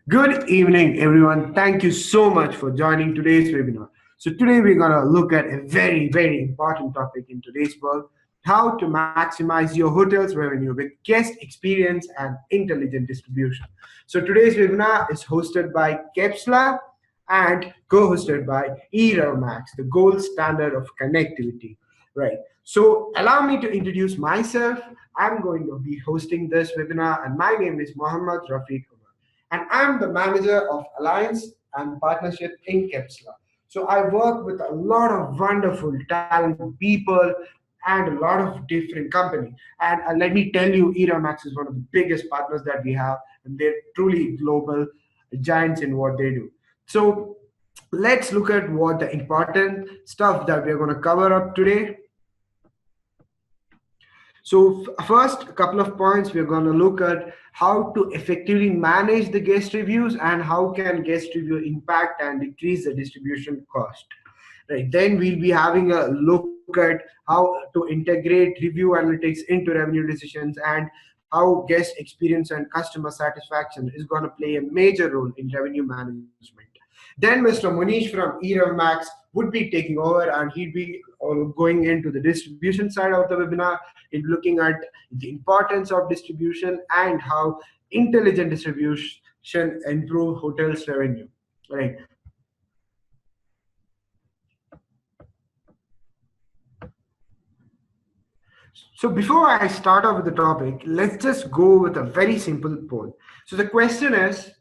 Good evening, everyone. Thank you so much for joining today's webinar. So today we're going to look at a very important topic in today's world, how to maximize your hotel's revenue with guest experience and intelligent distribution. So today's webinar is hosted by KePSLA and co-hosted by Max, the gold standard of connectivity. Right. So allow me to introduce myself. I'm going to be hosting this webinar, and my name is Mohammad Rafiq, and I'm the manager of Alliance and Partnership in KePSLA. So I work with a lot of wonderful, talented people and a lot of different companies. And let me tell you, Max is one of the biggest partners that we have, and they're truly global giants in what they do. So let's look at what the important stuff that we're going to cover up today. So first, a couple of points, we're going to look at how to effectively manage the guest reviews and how can guest review impact and decrease the distribution cost. Right. Then we'll be having a look at how to integrate review analytics into revenue decisions and how guest experience and customer satisfaction is going to play a major role in revenue management. Then Mr. Munish from Max would be taking over, and he'd be going into the distribution side of the webinar, in looking at the importance of distribution and how intelligent distribution improve hotels revenue. Right. So before I start off with the topic, let's just go with a very simple poll. So the question is,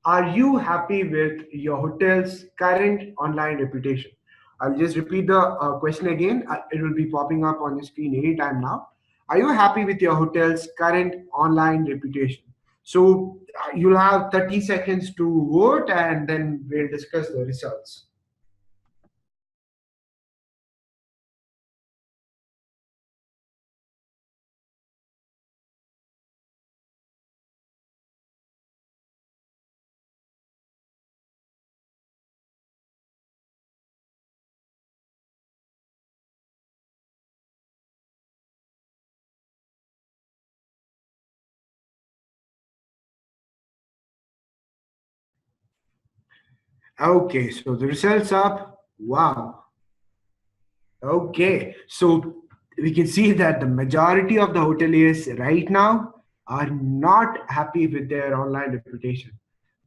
are you happy with your hotel's current online reputation? I'll just repeat the question again. It will be popping up on your screen anytime now. Are you happy with your hotel's current online reputation? So you'll have 30 seconds to vote, and then we'll discuss the results. Okay, so the results up. Wow. Okay, so we can see that the majority of the hoteliers right now are not happy with their online reputation.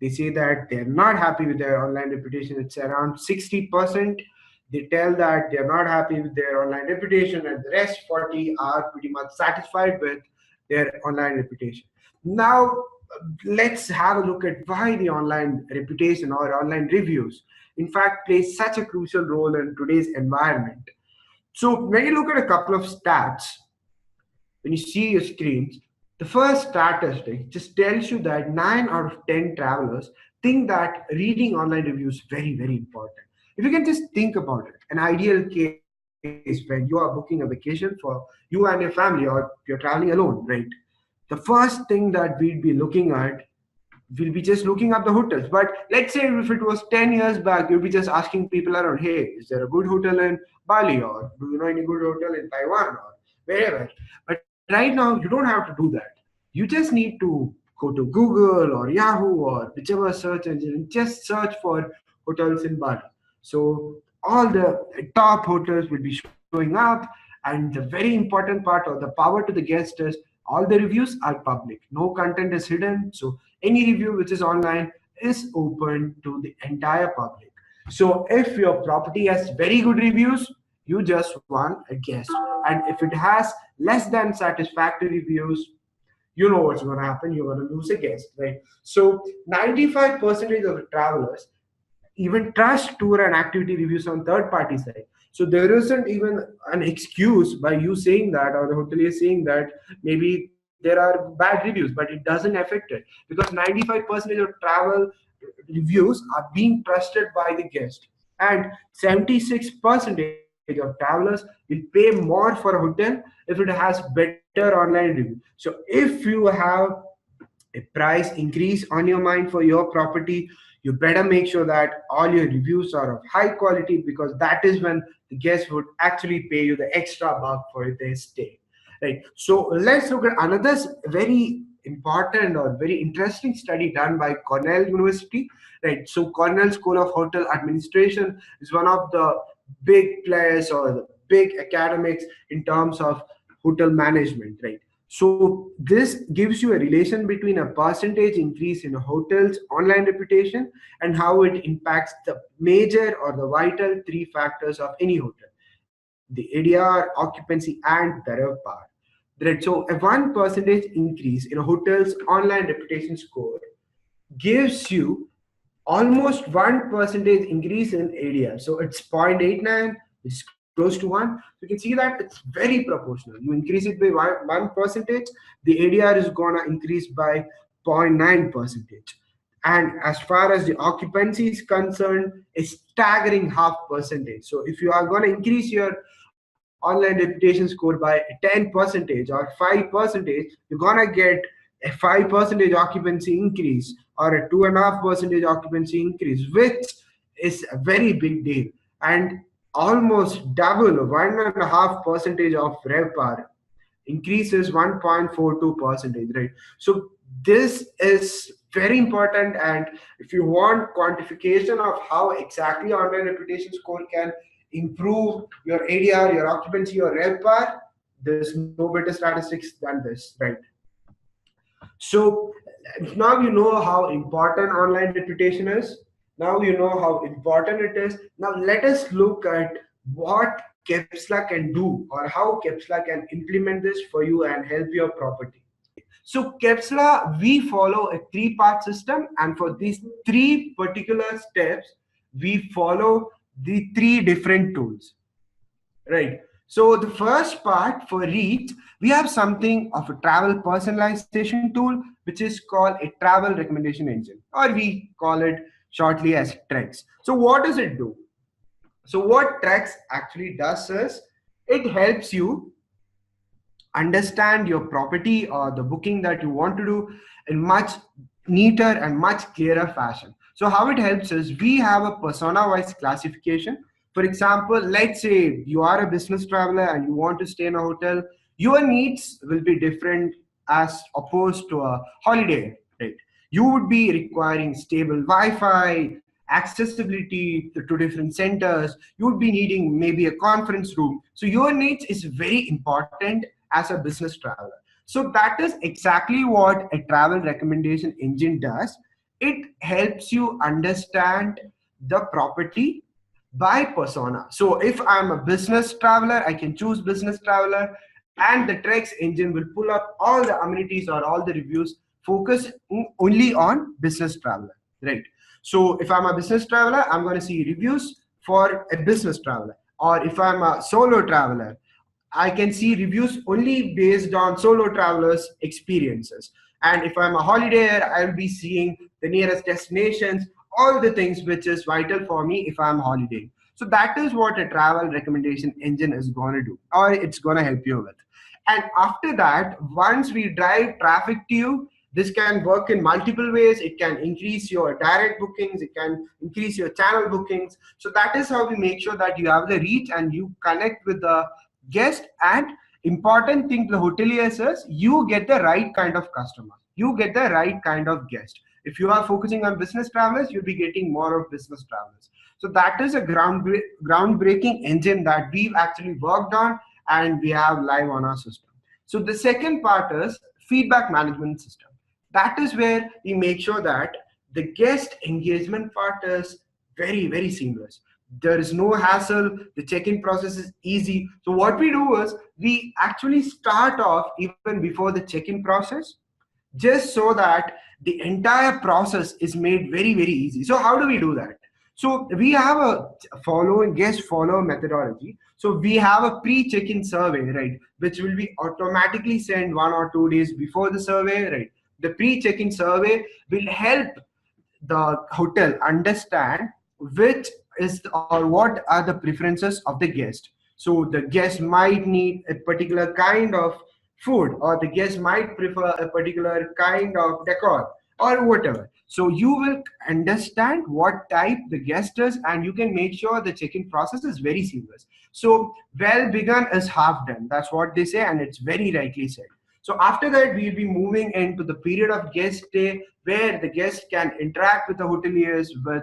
They say that they're not happy with their online reputation. It's around 60%. They tell that they're not happy with their online reputation, and the rest 40 are pretty much satisfied with their online reputation. Now, let's have a look at why the online reputation or online reviews, in fact, plays such a crucial role in today's environment. So when you look at a couple of stats, when you see your screens, the first statistic just tells you that 9 out of 10 travelers think that reading online reviews is very important. If you can just think about it, an ideal case when you are booking a vacation for you and your family, or you're traveling alone, right? The first thing that we'd be looking at, we'll be just looking up the hotels. But let's say if it was 10 years back, you'll be just asking people around, hey, is there a good hotel in Bali, or do you know any good hotel in Taiwan, or wherever? But right now, you don't have to do that. You just need to go to Google or Yahoo or whichever search engine and just search for hotels in Bali. So all the top hotels will be showing up, and the very important part, or the power to the guest, is all the reviews are public. No content is hidden. So any review which is online is open to the entire public. So if your property has very good reviews, you just won a guest. And if it has less than satisfactory reviews, you know what's going to happen. You're going to lose a guest, right? So 95% of the travelers even trust tour and activity reviews on third party side. So there isn't even an excuse by you saying that, or the hotelier saying that maybe there are bad reviews, but it doesn't affect it, because 95% of travel reviews are being trusted by the guest, and 76% of travelers will pay more for a hotel if it has better online review. So if you have a price increase on your mind for your property, you better make sure that all your reviews are of high quality, because that is when the guests would actually pay you the extra buck for their stay. Right. So let's look at another very important or very interesting study done by Cornell University, right? So Cornell School of Hotel Administration is one of the big players or the big academics in terms of hotel management, right? So this gives you a relation between a percentage increase in a hotel's online reputation and how it impacts the major or the vital three factors of any hotel: the ADR, occupancy, and the RevPAR. Right. So a 1% increase in a hotel's online reputation score gives you almost 1% increase in ADR. So it's 0.89, which is close to 1. So you can see that it's very proportional. You increase it by 1%, the ADR is gonna increase by 0.9 percentage. And as far as the occupancy is concerned, a staggering half percentage. So if you are going to increase your online reputation score by 10% or 5%, you're gonna get a 5% occupancy increase or a 2.5% occupancy increase, which is a very big deal, and almost double 1.5% of RevPAR increases 1.42 percentage, right? So this is very important, and if you want quantification of how exactly online reputation score can improve your ADR, your occupancy, your RevPAR, there's no better statistics than this, right? So now you know how important online reputation is. Now you know how important it is. Now let us look at what KePSLA can do or how KePSLA can implement this for you and help your property. So KePSLA, we follow a three-part system, and for these three particular steps, we follow the three different tools. Right. So the first part for reach, we have something of a travel personalization tool, which is called a travel recommendation engine, or we call it shortly as TREX. So what does it do? So what TREX actually does is it helps you understand your property or the booking that you want to do in much neater and much clearer fashion. So how it helps is we have a persona-wise classification. For example, let's say you are a business traveler and you want to stay in a hotel. Your needs will be different as opposed to a holiday, right? You would be requiring stable Wi-Fi, accessibility to different centers. You would be needing maybe a conference room. So your needs is very important as a business traveler. So that is exactly what a travel recommendation engine does. It helps you understand the property by persona. So if I'm a business traveler, I can choose business traveler, and the TREX engine will pull up all the amenities or all the reviews focus only on business traveler, right? So if I'm a business traveler, I'm going to see reviews for a business traveler. Or if I'm a solo traveler, I can see reviews only based on solo travelers' experiences. And if I'm a holidayer, I'll be seeing the nearest destinations, all the things which is vital for me if I'm holidaying. So that is what a travel recommendation engine is going to do, or it's going to help you with. And after that, once we drive traffic to you, this can work in multiple ways. It can increase your direct bookings, it can increase your channel bookings. So that is how we make sure that you have the reach and you connect with the guest. And important thing to the hoteliers is you get the right kind of customer, you get the right kind of guest. If you are focusing on business travelers, you'll be getting more of business travelers. So that is a groundbreaking engine that we've actually worked on and we have live on our system. So the second part is feedback management system. That is where we make sure that the guest engagement part is very seamless. There is no hassle, the check-in process is easy. So what we do is we actually start off even before the check-in process, just so that the entire process is made very easy. So how do we do that? So we have a guest follow methodology. So we have a pre-check-in survey, right, which will be automatically sent 1 or 2 days before the survey, right? The pre-check-in survey will help the hotel understand which is or what are the preferences of the guest. So the guest might need a particular kind of food, or the guest might prefer a particular kind of decor or whatever. So you will understand what type the guest is, and you can make sure the check-in process is very seamless. So well begun is half done. That's what they say, and it's very rightly said. So after that, we'll be moving into the period of guest stay, where the guest can interact with the hoteliers with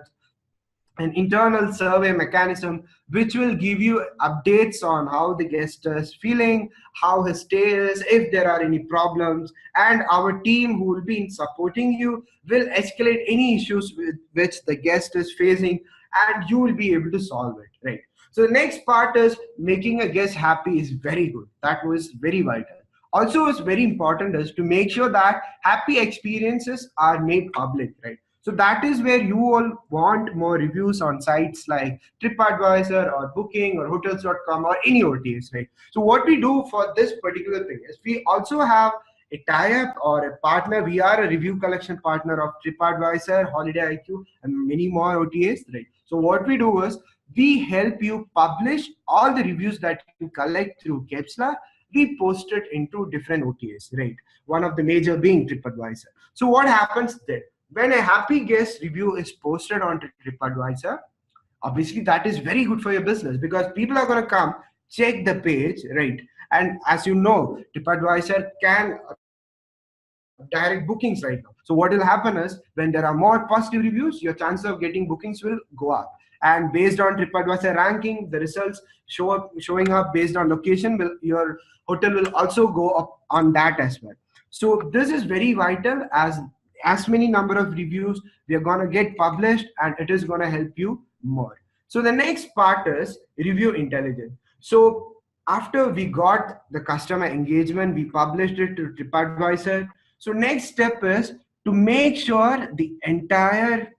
an internal survey mechanism which will give you updates on how the guest is feeling, how his stay is, if there are any problems, and our team who will be supporting you will escalate any issues with which the guest is facing, and you will be able to solve it, right? So the next part is making a guest happy is very good. That was very vital. Also, it's very important is to make sure that happy experiences are made public, right? So that is where you all want more reviews on sites like TripAdvisor or Booking or Hotels.com or any OTAs, right? So what we do for this particular thing is we also have a tie-up or a partner. We are a review collection partner of TripAdvisor, Holiday IQ, and many more OTAs, right? So what we do is we help you publish all the reviews that you collect through KePSLA. We post it into different OTAs, right? One of the major being TripAdvisor. So what happens then? When a happy guest review is posted on TripAdvisor, obviously that is very good for your business because people are going to come check the page, right? And as you know, TripAdvisor can direct bookings right now. So what will happen is when there are more positive reviews, your chances of getting bookings will go up. And based on TripAdvisor ranking, the results showing up based on location, your hotel will also go up on that as well. So this is very vital, as many number of reviews we are going to get published, and it is going to help you more. So the next part is review intelligence. So after we got the customer engagement, we published it to TripAdvisor. So next step is to make sure the entire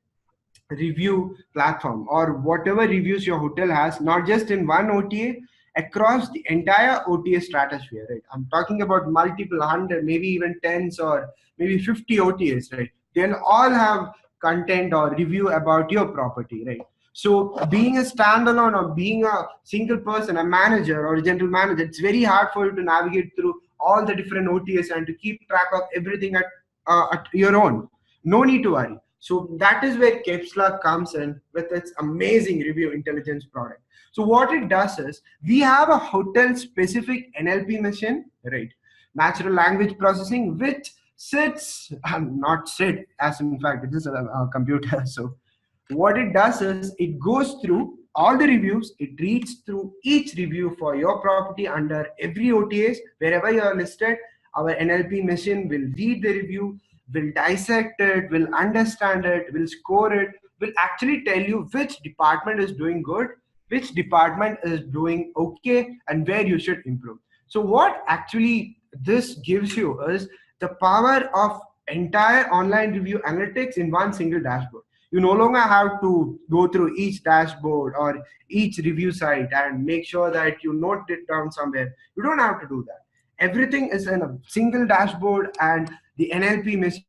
review platform or whatever reviews your hotel has, not just in one OTA, across the entire OTA stratosphere, right? I'm talking about multiple hundred, maybe even tens or maybe 50 OTAs, right? They'll all have content or review about your property, right? So being a standalone or being a single person, a manager or a general manager, it's very hard for you to navigate through all the different OTAs and to keep track of everything at your own. No need to worry. So that is where KePSLA comes in with its amazing review intelligence product. So what it does is we have a hotel specific NLP machine, right? Natural language processing, which sits, not sit, as in fact, it is a computer. So what it does is it goes through all the reviews, it reads through each review for your property under every OTAs, wherever you are listed. Our NLP machine will read the review, will dissect it, will understand it, will score it, will actually tell you which department is doing good, which department is doing okay, and where you should improve. So what actually this gives you is the power of entire online review analytics in one single dashboard. You no longer have to go through each dashboard or each review site and make sure that you note it down somewhere. You don't have to do that. Everything is in a single dashboard, and the NLP machine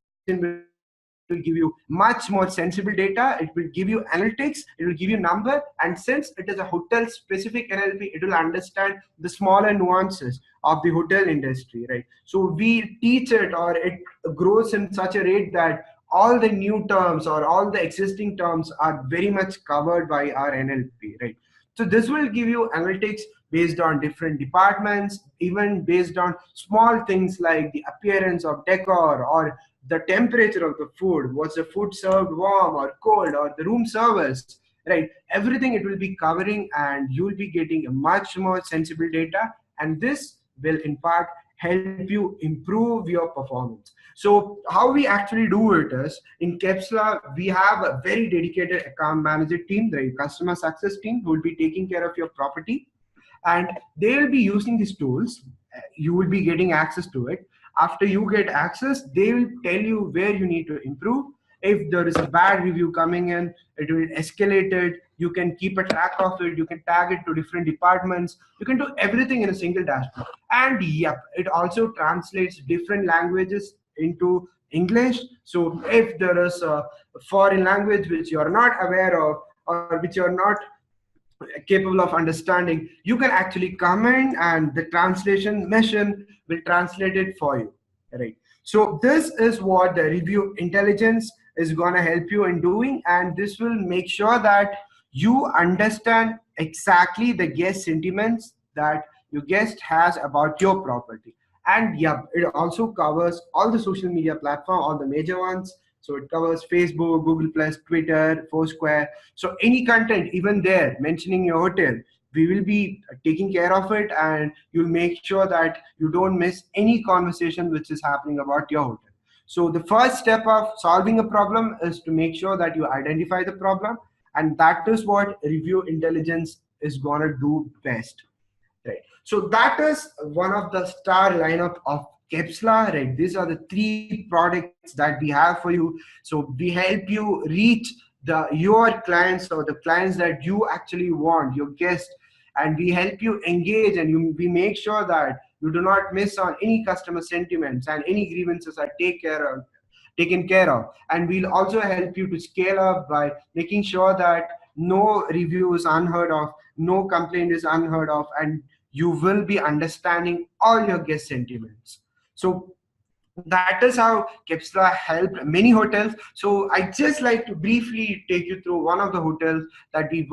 will give you much more sensible data. It will give you analytics, it will give you number, and since it is a hotel specific NLP, it will understand the smaller nuances of the hotel industry, right? So we teach it, or it grows in such a rate that all the new terms or all the existing terms are very much covered by our NLP, right? So this will give you analytics based on different departments, even based on small things like the appearance of decor or the temperature of the food. Was the food served warm or cold, or the room service, right? Everything it will be covering, and you will be getting a much more sensible data, and this will in fact help you improve your performance. So how we actually do it is in KePSLA, we have a very dedicated account manager team, the customer success team, who will be taking care of your property, and they will be using these tools. You will be getting access to it. After you get access, they will tell you where you need to improve. If there is a bad review coming in, it will escalate it. You can keep a track of it. You can tag it to different departments. You can do everything in a single dashboard. And yep, it also translates different languages into English. So if there is a foreign language which you are not aware of, or which you are not capable of understanding, you can actually come in and the translation machine will translate it for you, right? So this is what the review intelligence is going to help you in doing, and this will make sure that you understand exactly the guest sentiments that your guest has about your property. And yeah, it also covers all the social media platform, all the major ones. So it covers Facebook, Google Plus, Twitter, Foursquare. So any content, even there, mentioning your hotel, we will be taking care of it, and you'll make sure that you don't miss any conversation which is happening about your hotel. So the first step of solving a problem is to make sure that you identify the problem, and that is what review intelligence is gonna do best. Right. So that is one of the star lineup of KePSLA. Right. These are the three products that we have for you. So we help you reach your clients, or the clients that you actually want, your guests, and we help you engage, and we make sure that you do not miss on any customer sentiments, and any grievances are taken care of. And we'll also help you to scale up by making sure that no review is unheard of, no complaint is unheard of, and you will be understanding all your guest sentiments. So that is how KePSLA helped many hotels. So I just like to briefly take you through one of the hotels that we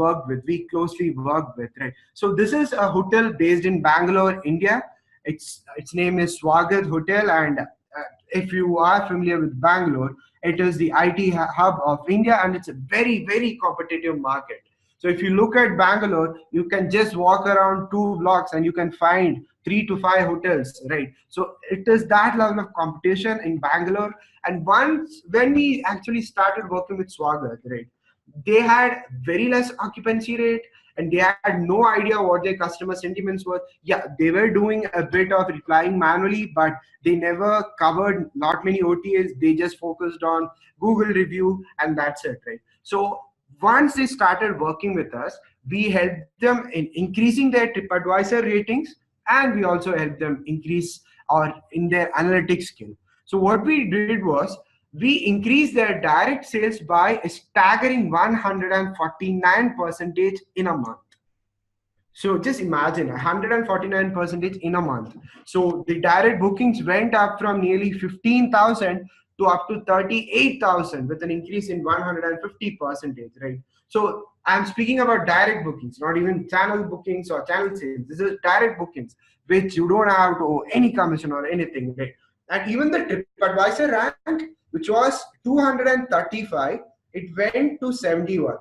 closely worked with, right? So this is a hotel based in Bangalore, India. Its name is Swagat Hotel, and if you are familiar with Bangalore, it is the IT hub of India, and it's a very, very competitive market. So if you look at Bangalore, you can just walk around 2 blocks and you can find 3 to 5 hotels, right? So it is that level of competition in Bangalore. And once when we actually started working with Swagat, right, they had very less occupancy rate, and they had no idea what their customer sentiments were. Yeah, they were doing a bit of replying manually, but they never covered not many OTAs. They just focused on Google review, and that's it, right? So once they started working with us, we helped them in increasing their TripAdvisor ratings, and we also helped them increase or in their analytics skill. So what we did was we increased their direct sales by a staggering 149% in a month. So just imagine 149% in a month. So the direct bookings went up from nearly 15,000 to up to 38,000, with an increase in 150%, right? So I'm speaking about direct bookings, not even channel bookings or channel sales. This is direct bookings, which you don't have to owe any commission or anything, right? And even the TripAdvisor rank, which was 235, it went to 71.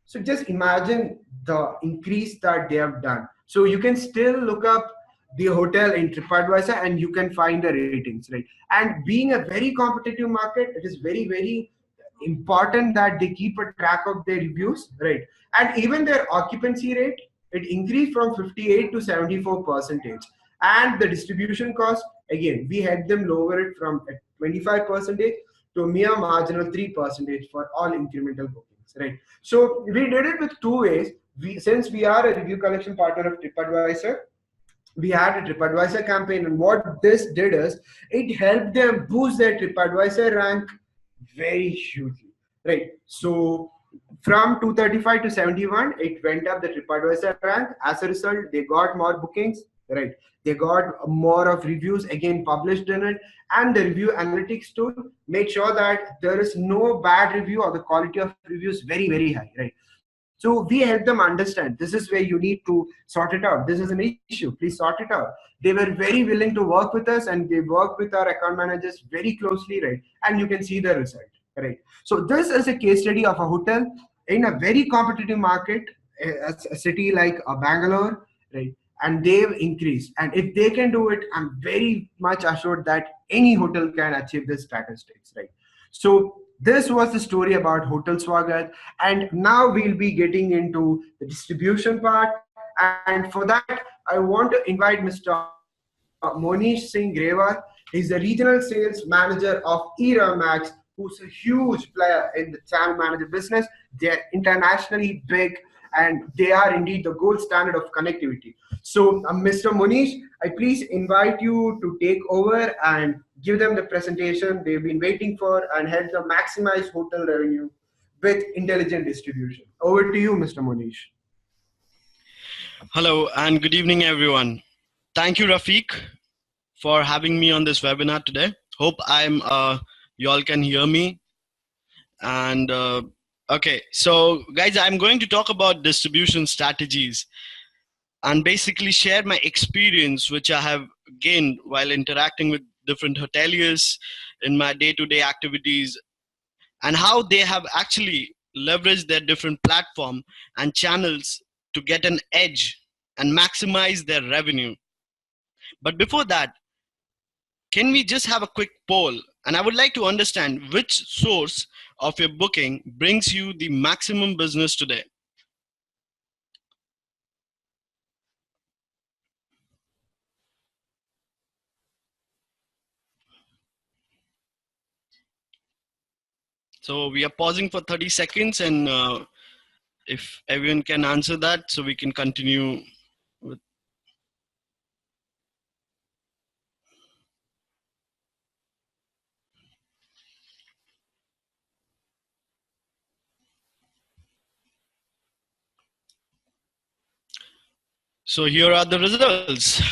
So just imagine the increase that they have done. So you can still look up the hotel in TripAdvisor and you can find the ratings, right? And being a very competitive market, it is very, very important that they keep a track of their reviews, right? And even their occupancy rate, it increased from 58 to 74 percentage. And the distribution cost, again, we had them lower it from 25 percentage to a mere marginal 3 percentage for all incremental bookings, right? So we did it with two ways. Since we are a review collection partner of TripAdvisor, we had a TripAdvisor campaign, and what this did is it helped them boost their TripAdvisor rank very hugely, right? So from 235 to 71, it went up the TripAdvisor rank. As a result, they got more bookings, right? They got more of reviews again published in it, and the review analytics tool made sure that there is no bad review, or the quality of reviews very, very high, right? So we help them understand this is where you need to sort it out. This is an issue. Please sort it out. They were very willing to work with us, and they work with our account managers very closely, right? And you can see the result, right? So this is a case study of a hotel in a very competitive market, a city like Bangalore, right? And they've increased. And if they can do it, I'm very much assured that any hotel can achieve this statistics, right? So this was the story about Hotel Swagat, and now we'll be getting into the distribution part. And for that, I want to invite Mr. Monish Singh Grewal. He's the regional sales manager of Era Max, who's a huge player in the channel manager business. They're internationally big, and they are indeed the gold standard of connectivity. So, Mr. Monish, I please invite you to take over and give them the presentation they've been waiting for, and help them maximize hotel revenue with intelligent distribution. Over to you, Mr. Monish. Hello and good evening, everyone. Thank you, Rafiq, for having me on this webinar today. Hope you all can hear me. And okay, so guys, I'm going to talk about distribution strategies and basically share my experience, which I have gained while interacting with different hoteliers in my day-to-day activities, and how they have actually leveraged their different platform and channels to get an edge and maximize their revenue. But before that, can we just have a quick poll? And I would like to understand which source of your booking brings you the maximum business today. So we are pausing for 30 seconds, and if everyone can answer that, so we can continue with. So here are the results.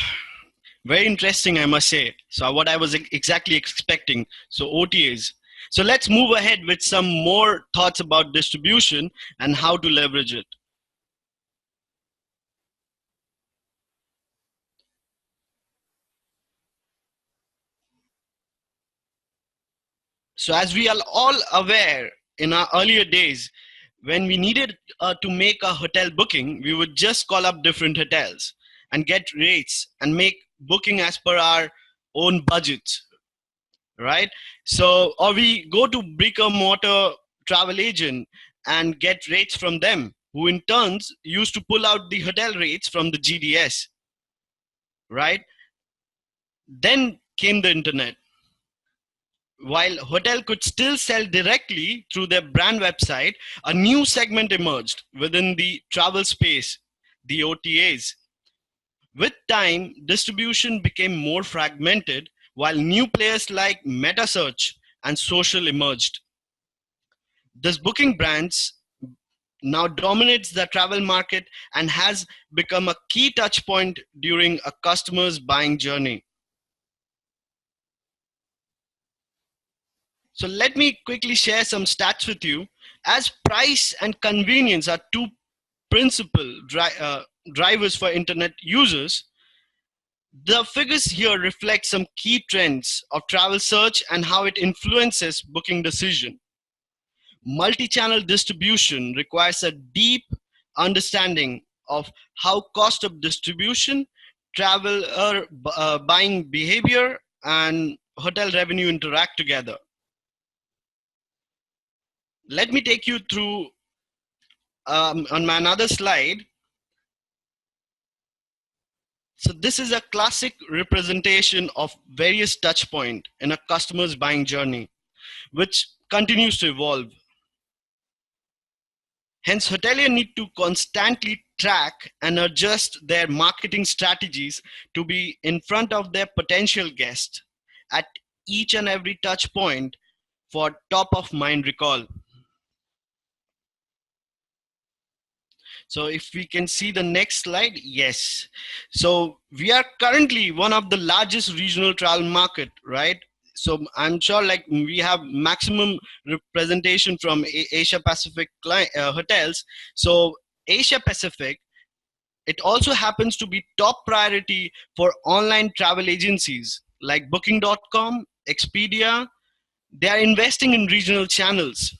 Very interesting, I must say. So what I was exactly expecting. So OTAs. So let's move ahead with some more thoughts about distribution and how to leverage it. So as we are all aware, in our earlier days, when we needed to make a hotel booking, we would just call up different hotels and get rates and make booking as per our own budgets, right? So, or we go to brick and mortar travel agent and get rates from them, who in turns used to pull out the hotel rates from the GDS, right? Then came the internet. While hotel could still sell directly through their brand website, a new segment emerged within the travel space, the OTAs. With time, distribution became more fragmented, while new players like meta search and social emerged. This booking brands now dominates the travel market and has become a key touch point during a customer's buying journey. So let me quickly share some stats with you. As price and convenience are two principal drivers for internet users, the figures here reflect some key trends of travel search and how it influences booking decision. Multi-channel distribution requires a deep understanding of how cost of distribution, traveler buying behavior, and hotel revenue interact together. Let me take you through on my another slide. So this is a classic representation of various touch points in a customer's buying journey, which continues to evolve. Hence, hoteliers need to constantly track and adjust their marketing strategies to be in front of their potential guests at each and every touch point for top of mind recall. So if we can see the next slide, yes. So we are currently one of the largest regional travel market, right? So I'm sure like we have maximum representation from Asia Pacific hotels. So Asia Pacific, it also happens to be top priority for online travel agencies like booking.com, Expedia. They are investing in regional channels.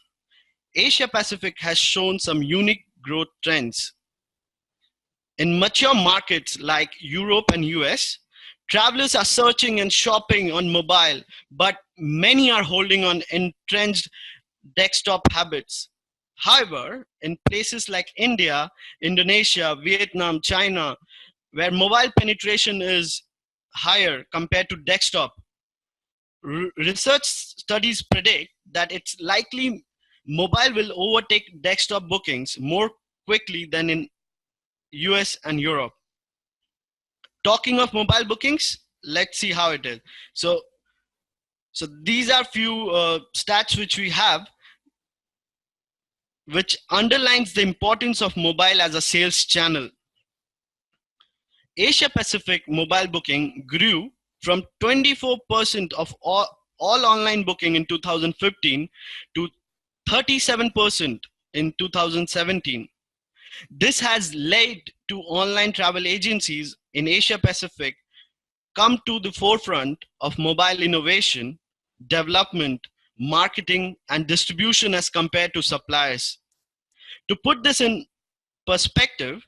Asia Pacific has shown some unique growth trends. In mature markets like Europe and US, travelers are searching and shopping on mobile, but many are holding on entrenched desktop habits. However, in places like India, Indonesia, Vietnam, China, where mobile penetration is higher compared to desktop, research studies predict that it's likely mobile will overtake desktop bookings more quickly than in US and Europe. Talking of mobile bookings, let's see how it is. So these are few stats which we have, which underlines the importance of mobile as a sales channel. Asia Pacific mobile booking grew from 24% of all online booking in 2015 to 37% in 2017. This has led to online travel agencies in Asia Pacific come to the forefront of mobile innovation, development, marketing, and distribution as compared to suppliers. To put this in perspective,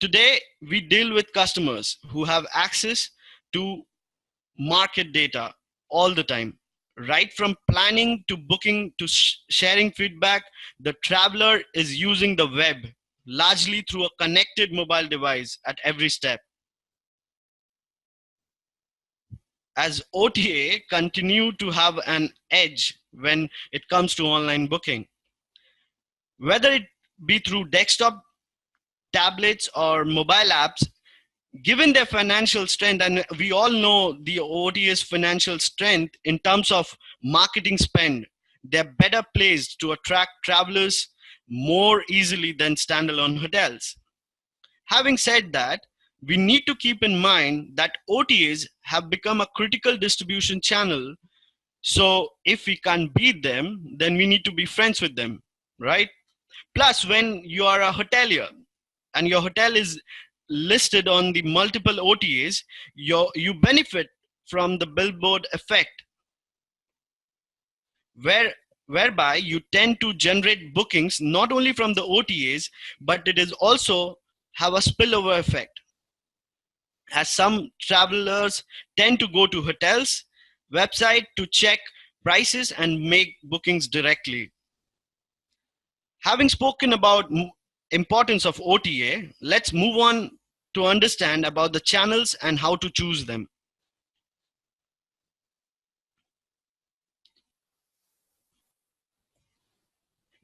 today we deal with customers who have access to market data all the time. Right from planning to booking to sharing feedback, the traveler is using the web largely through a connected mobile device at every step. As OTA continue to have an edge when it comes to online booking, whether it be through desktop, tablets, or mobile apps, given their financial strength, and we all know the OTA's financial strength in terms of marketing spend, they're better placed to attract travelers more easily than standalone hotels. Having said that, we need to keep in mind that OTAs have become a critical distribution channel. So if we can't beat them, then we need to be friends with them, right? Plus, when you are a hotelier and your hotel is listed on the multiple OTAs, you benefit from the billboard effect, whereby you tend to generate bookings not only from the OTAs, but it is also have a spillover effect, as some travelers tend to go to hotels website to check prices and make bookings directly. Having spoken about importance of OTA, let's move on to understand about the channels and how to choose them.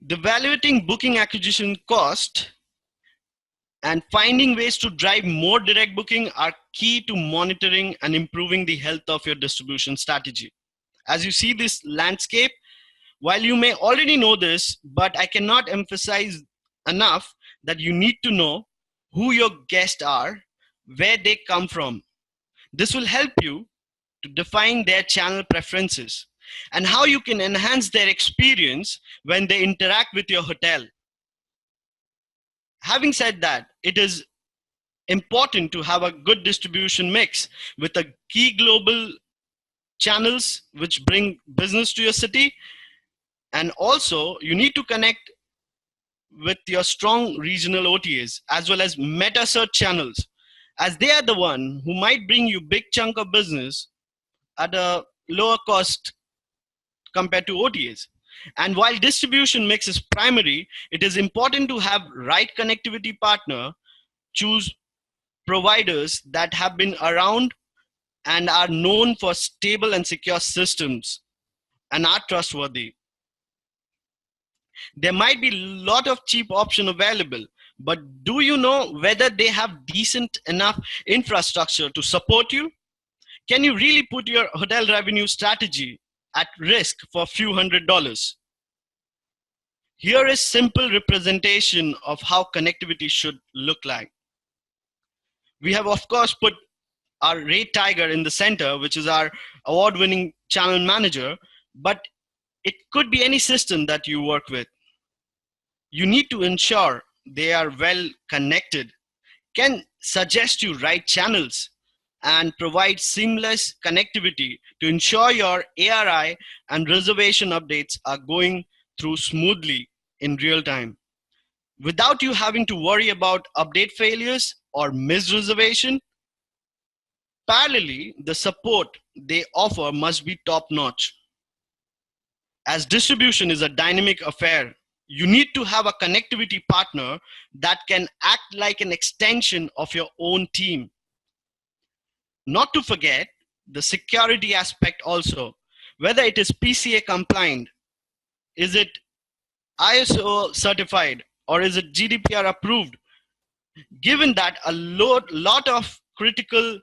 The evaluating booking acquisition cost and finding ways to drive more direct booking are key to monitoring and improving the health of your distribution strategy. As you see this landscape, while you may already know this, but I cannot emphasize enough that you need to know who your guests are, where they come from. This will help you to define their channel preferences and how you can enhance their experience when they interact with your hotel. Having said that, it is important to have a good distribution mix with a key global channels which bring business to your city, and also you need to connect with your strong regional OTAs as well as meta search channels, as they are the one who might bring you big chunk of business at a lower cost compared to OTAs. And while distribution mix is primary, it is important to have right connectivity partner, choose providers that have been around and are known for stable and secure systems and are trustworthy. There might be a lot of cheap options available, but do you know whether they have decent enough infrastructure to support you? Can you really put your hotel revenue strategy at risk for a few $100s? Here is simple representation of how connectivity should look like. We have, of course, put our Rate Tiger in the center, which is our award-winning channel manager, but it could be any system that you work with. You need to ensure they are well connected, can suggest you right channels, and provide seamless connectivity to ensure your ARI and reservation updates are going through smoothly in real time, without you having to worry about update failures or missed reservation. Parallelly, the support they offer must be top-notch. As distribution is a dynamic affair, you need to have a connectivity partner that can act like an extension of your own team. Not to forget the security aspect also, whether it is PCA compliant, is it ISO certified, or is it GDPR approved? Given that a lot of critical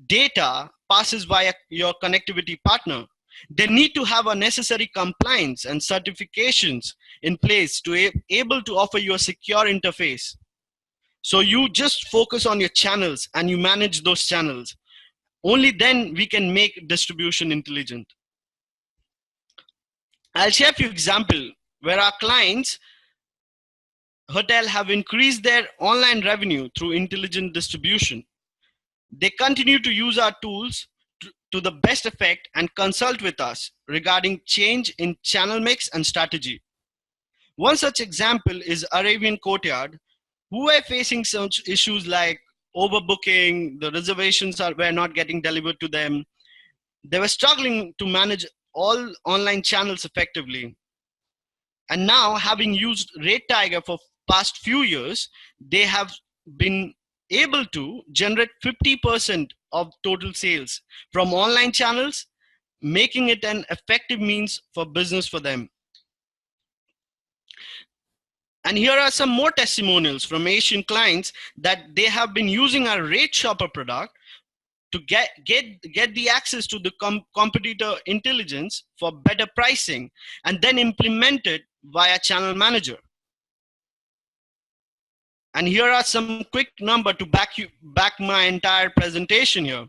data passes via your connectivity partner, they need to have a necessary compliance and certifications in place to be able to offer you a secure interface. So you just focus on your channels and you manage those channels. Only then we can make distribution intelligent. I'll share a few examples where our clients hotel have increased their online revenue through intelligent distribution. They continue to use our tools to the best effect and consult with us regarding change in channel mix and strategy. One such example is Arabian Courtyard, who were facing such issues like overbooking, the reservations were not getting delivered to them. They were struggling to manage all online channels effectively. And now, having used Rate Tiger for past few years, they have been able to generate 50% of total sales from online channels, making it an effective means for business for them. And here are some more testimonials from Asian clients that they have been using our Rate Shopper product to get the access to the competitor intelligence for better pricing and then implement it via channel manager. And here are some quick number to back my entire presentation here.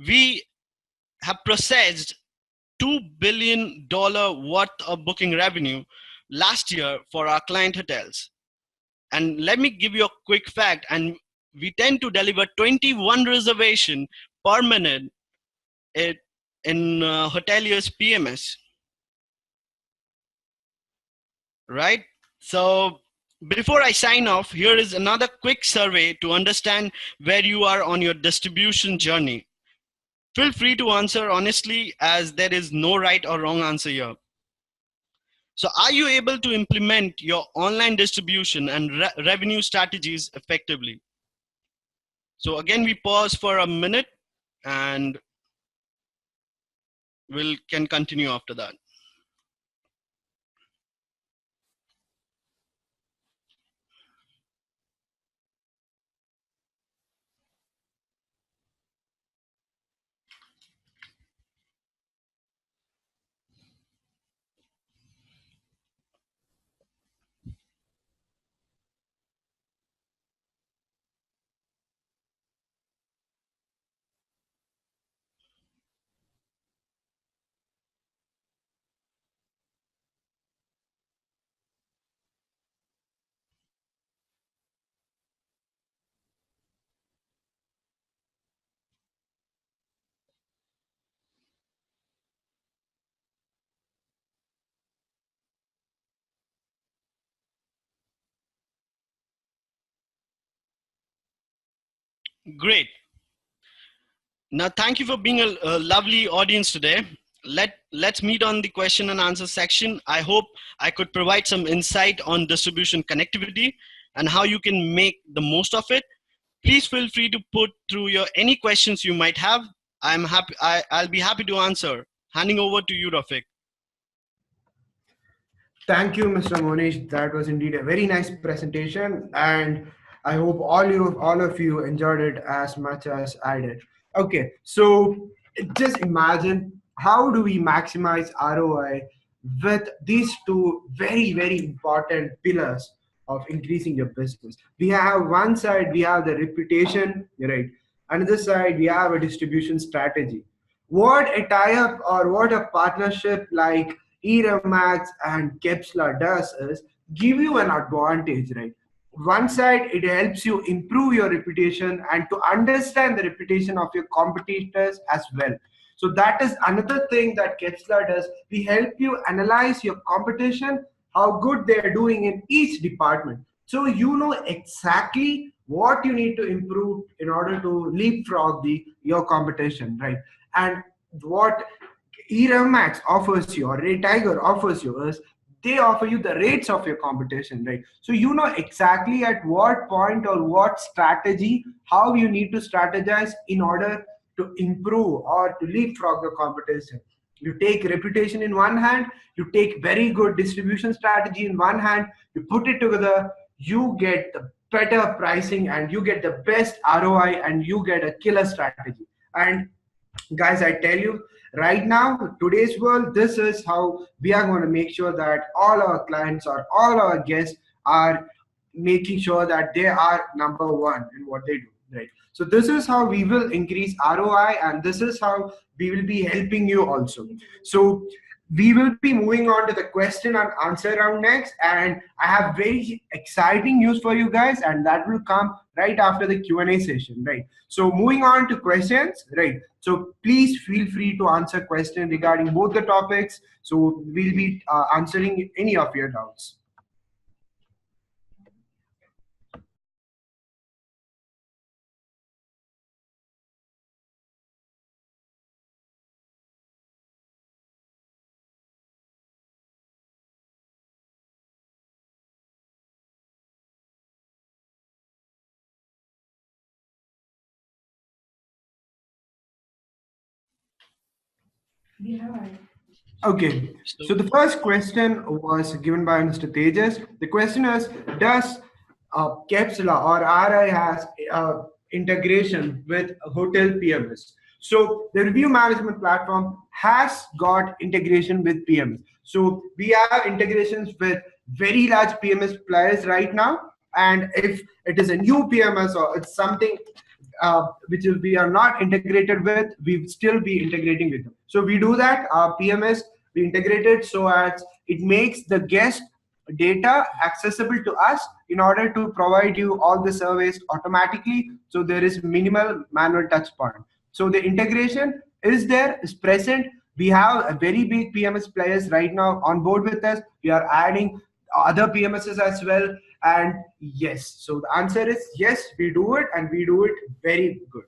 We have processed $2 billion worth of booking revenue last year for our client hotels. And let me give you a quick fact, and we tend to deliver 21 reservation per minute in hoteliers PMS, right? So before I sign off, here is another quick survey to understand where you are on your distribution journey. Feel free to answer honestly, as there is no right or wrong answer here. So are you able to implement your online distribution and revenue strategies effectively? So again, we pause for a minute and can continue after that. Great. Now, thank you for being a lovely audience today. Let's meet on the question and answer section. I hope I could provide some insight on distribution connectivity and how you can make the most of it. Please feel free to put through any questions you might have. I'll be happy to answer. Handing over to you, Rafiq. Thank you, Mr. Monish. That was indeed a very nice presentation, and I hope all of you enjoyed it as much as I did. Okay, so just imagine, how do we maximize ROI with these two very important pillars of increasing your business? We have one side, we have the reputation, right? Another side, we have a distribution strategy. What a tie-up or what a partnership like Max and KePSLA does is give you an advantage, right? One side, it helps you improve your reputation and to understand the reputation of your competitors as well. So that is another thing that KePSLA does. We help you analyze your competition, how good they are doing in each department. So you know exactly what you need to improve in order to leapfrog your competition, right? And what Max offers you or Ray Tiger offers you is they offer you the rates of your competition, right? So you know exactly at what point or what strategy, how you need to strategize in order to improve or to leapfrog the competition. You take reputation in one hand, you take very good distribution strategy in one hand, you put it together, you get the better pricing and you get the best ROI and you get a killer strategy. And guys, I tell you right now, today's world, this is how we are going to make sure that all our clients or all our guests are making sure that they are number one in what they do, right? So this is how we will increase ROI, and this is how we will be helping you also. So we will be moving on to the question and answer round next, and I have very exciting news for you guys, and that will come right after the Q&A session, right? So moving on to questions, right? So please feel free to answer questions regarding both the topics, so we'll be answering any of your doubts. Okay, so the first question was given by Mr. Tejas. The question is, does KePSLA or RI has integration with hotel PMS? So the review management platform has got integration with PMS. So we have integrations with very large PMS players right now. And if it is a new PMS or it's something which we are not integrated with, we still be integrating with them. So we do that. PMS we integrated so as it makes the guest data accessible to us in order to provide you all the surveys automatically. So there is minimal manual touch point. So the integration is there, is present. We have a very big PMS players right now on board with us. We are adding other PMSs as well. And yes, so the answer is yes, we do it, and we do it very good.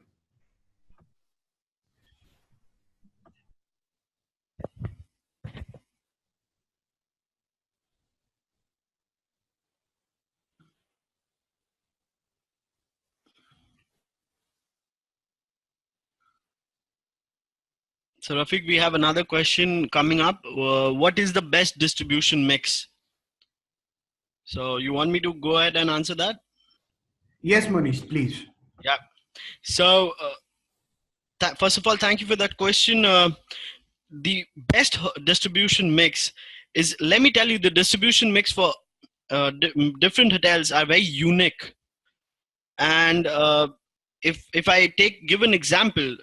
So Rafiq, we have another question coming up. What is the best distribution mix? So you want me to go ahead and answer that? Yes, Manish, please. Yeah. So first of all, thank you for that question. The best distribution mix is, let me tell you, the distribution mix for different hotels are very unique. And if I give an example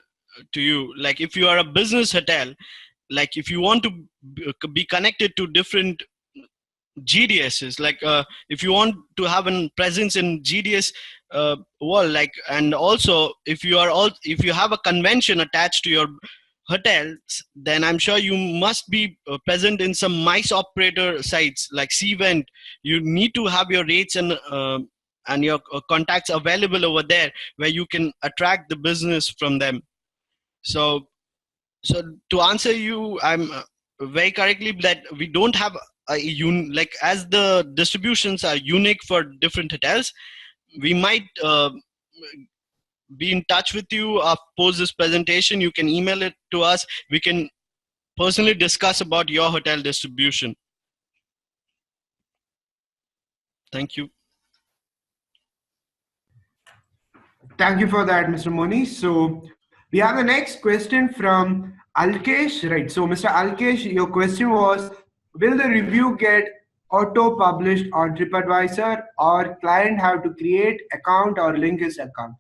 to you, like if you are a business hotel, like if you want to be connected to different GDSs, like if you want to have a presence in GDS world, like, and also if you have a convention attached to your hotels, then I'm sure you must be present in some MICE operator sites like Cvent. You need to have your rates and your contacts available over there where you can attract the business from them. So to answer you, I'm very correctly that we don't have like as the distributions are unique for different hotels, we might be in touch with you post this presentation. You can email it to us. We can personally discuss about your hotel distribution. Thank you. Thank you for that, Mr. Moni. So we have the next question from Alkesh, right? So Mr. Alkesh, your question was, will the review get auto-published on TripAdvisor, or client have to create account or link his account?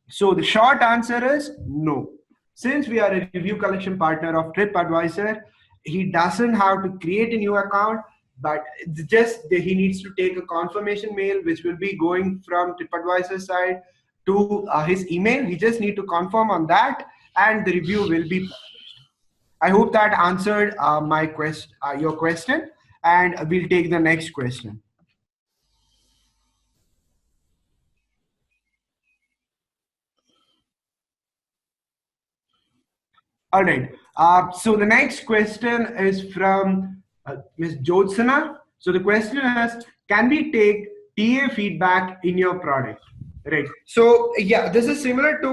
So the short answer is no. Since we are a review collection partner of TripAdvisor, he doesn't have to create a new account, but just he needs to take a confirmation mail, which will be going from TripAdvisor side to his email. He just need to confirm on that, and the review will be published. I hope that answered your question, and we'll take the next question. All right. So the next question is from Ms. Jyotsana. So the question is, can we take TA feedback in your product? Right. So yeah, this is similar to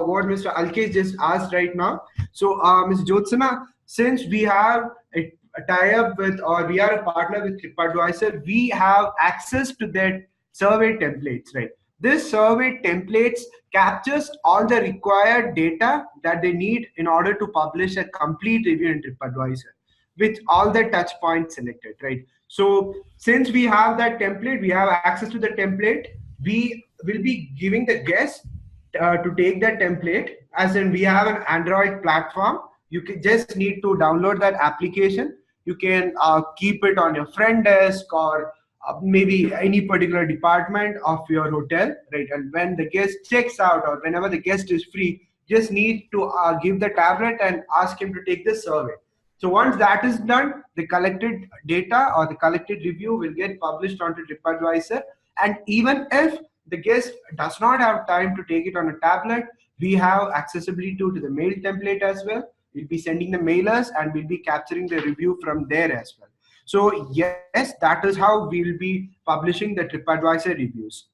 what Mr. Alkesh just asked right now. So Ms. Jyotsana, since we have a tie-up with, or we are a partner with TripAdvisor, we have access to their survey templates, right? This survey templates captures all the required data that they need in order to publish a complete review in TripAdvisor with all the touch points selected, right? So since we have that template, we have access to the template, we will be giving the guest to take that template, as in we have an Android platform. You can just need to download that application. You can keep it on your front desk or maybe any particular department of your hotel, right? And when the guest checks out or whenever the guest is free, just need to give the tablet and ask him to take the survey. So once that is done, the collected data or the collected review will get published onto TripAdvisor. And even if the guest does not have time to take it on a tablet, we have accessibility to the mail template as well. We'll be sending the mailers and we'll be capturing the review from there as well. So yes, that is how we'll be publishing the TripAdvisor reviews.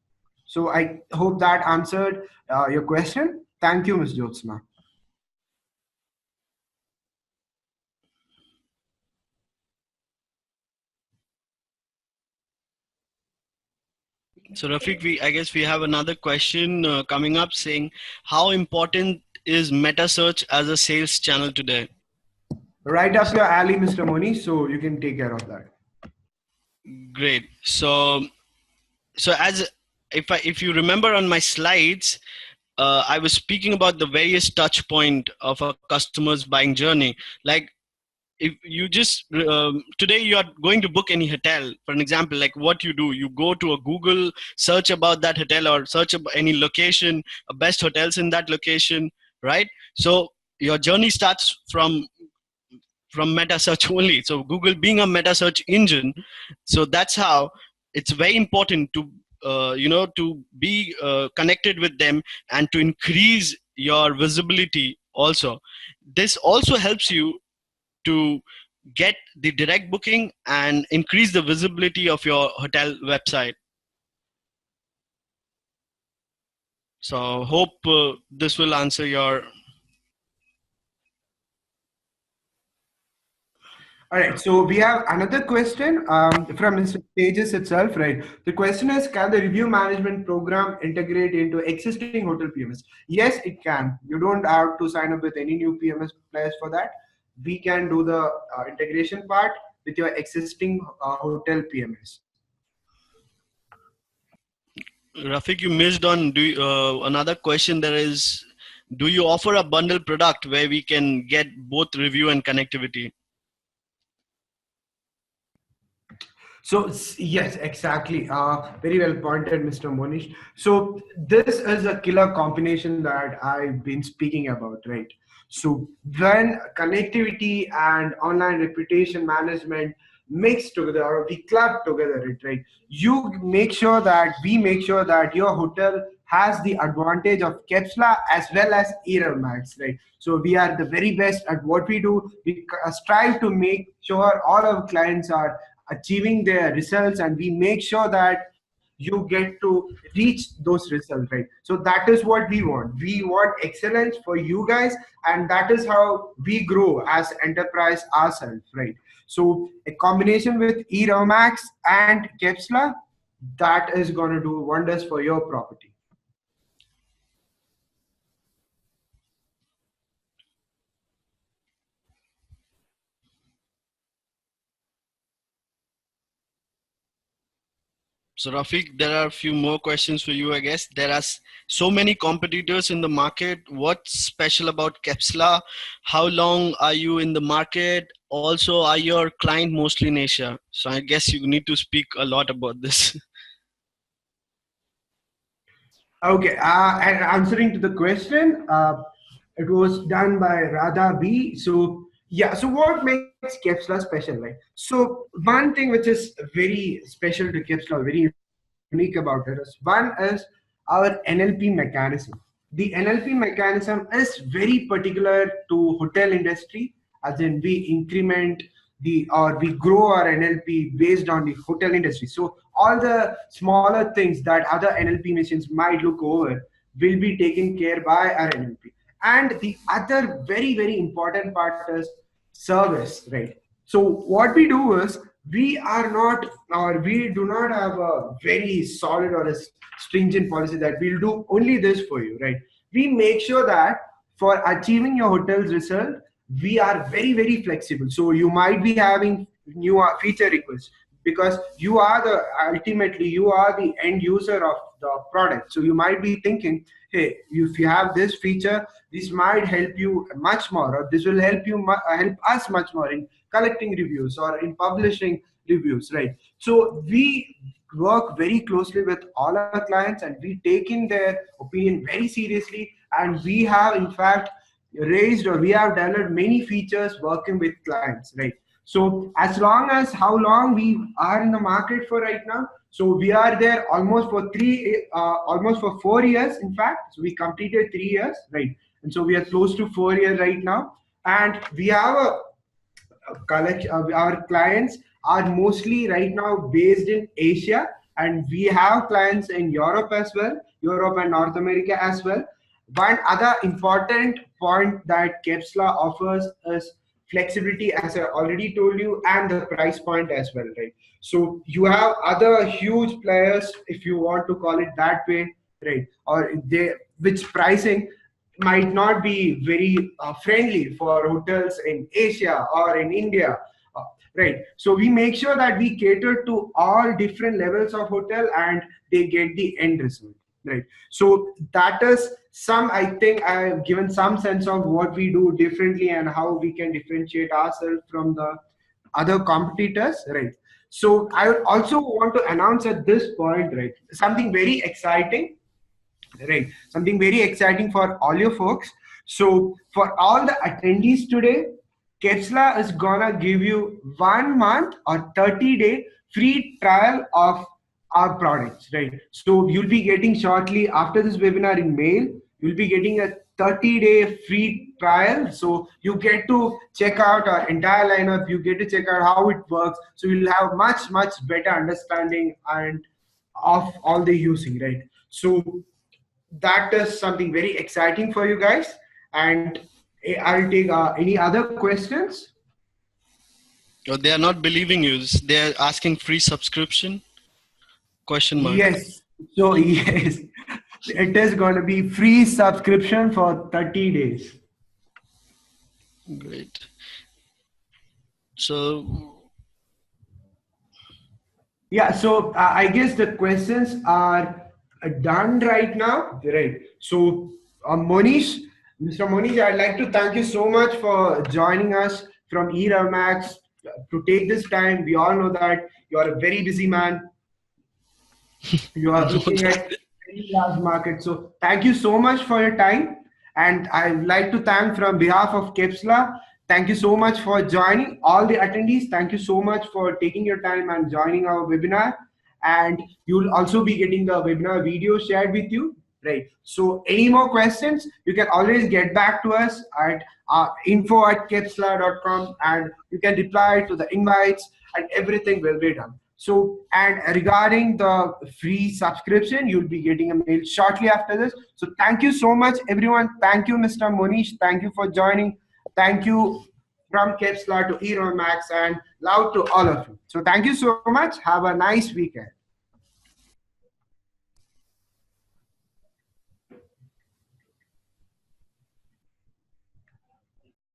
So I hope that answered your question. Thank you, Ms. Jyotsna. So Rafiq, I guess we have another question coming up saying, how important is meta search as a sales channel today? Right up your alley, Mr. Moni, so you can take care of that. Great. So as if you remember on my slides, I was speaking about the various touch point of a customer's buying journey. Like if you just today you are going to book any hotel, for an example, like what you do, you go to a Google search about that hotel or search about any location, best hotels in that location, right? So your journey starts from meta search only. So Google being a meta search engine, so that's how it's very important to to be connected with them and to increase your visibility also. This also helps you to get the direct booking and increase the visibility of your hotel website. So hope this will answer your. All right, so we have another question from Mr. Pages itself, right? The question is, can the review management program integrate into existing hotel PMS? Yes, it can. You don't have to sign up with any new PMS players for that. We can do the integration part with your existing hotel PMS. Rafiq, you missed on another question. There is, do you offer a bundle product where we can get both review and connectivity? So yes, exactly. Very well pointed, Mr. Monish. So this is a killer combination that I've been speaking about, right? So when connectivity and online reputation management mix together or we club together, right? You make sure that we make sure that your hotel has the advantage of KePSLA as well as Max, right? So we are the very best at what we do. We strive to make sure all our clients are achieving their results and we make sure that you get to reach those results, right? So that is what we want excellence for you guys, and that is how we grow as enterprise ourselves, right? So a combination with Max and KePSLA, that is going to do wonders for your property. So Rafiq, there are a few more questions for you, I guess. There are so many competitors in the market. What's special about KePSLA? How long are you in the market? Also, are your client mostly in Asia? So I guess you need to speak a lot about this. Okay, and answering to the question, it was done by Radha B. So yeah, so what makes KePSLA special, right? So one thing which is very special to KePSLA, very unique about it is one is our NLP mechanism. The NLP mechanism is very particular to hotel industry, as in we increment the or we grow our NLP based on the hotel industry. So all the smaller things that other NLP machines might look over will be taken care by our NLP. And the other very important part is service, right? So what we do is we are not or we do not have a very solid or a stringent policy that we'll do only this for you, right? We make sure that for achieving your hotel's result, we are very flexible. So you might be having new feature requests because you are the ultimately you are the end user of the product. So you might be thinking, hey, if you have this feature, this might help you much more, or this will help you help us much more in collecting reviews or in publishing reviews, right? So we work very closely with all our clients and we take in their opinion very seriously, and we have in fact raised or we have developed many features working with clients, right? So as long as how long we are in the market for right now, so we are there almost for almost for 4 years in fact. So we completed 3 years, right? And so we are close to 4 years right now, and we have a our clients are mostly right now based in Asia, and we have clients in Europe as well, Europe and North America as well. One other important point that KePSLA offers is flexibility, as I already told you, and the price point as well, right? So you have other huge players, if you want to call it that way, right? Or they, which pricing might not be very friendly for hotels in Asia or in India, uh, right? So we make sure that we cater to all different levels of hotel and they get the end result, right? So that is some, I think I have given some sense of what we do differently and how we can differentiate ourselves from the other competitors, right? So I would also want to announce at this point, right, something very exciting, right? Something very exciting for all your folks. So for all the attendees today, KePSLA is gonna give you 1 month or 30-day free trial of our products, right? So you'll be getting shortly after this webinar in mail, you'll be getting a 30-day free trial. So you get to check out our entire lineup, you get to check out how it works. So you'll have much better understanding and of all the using, right? So that is something very exciting for you guys, and I'll take any other questions. They are not believing you. They are asking free subscription? Question mark. Yes, so yes, it is going to be free subscription for 30 days. Great. So yeah, so I guess the questions are done right now, right? So Monish, Mr. Monish, I'd like to thank you so much for joining us from eRevMax to take this time. We all know that you are a very busy man. You are looking at very large market. So thank you so much for your time. And I'd like to thank from behalf of KePSLA, thank you so much for joining all the attendees. Thank you so much for taking your time and joining our webinar. And you'll also be getting the webinar video shared with you, right? So any more questions, you can always get back to us at info@kepsla.com, and you can reply to the invites and everything will be done. So, and regarding the free subscription, you'll be getting a mail shortly after this. So thank you so much, everyone. Thank you, Mr. Monish. Thank you for joining. Thank you from KePSLA to eRevMax, and love to all of you. So thank you so much. Have a nice weekend.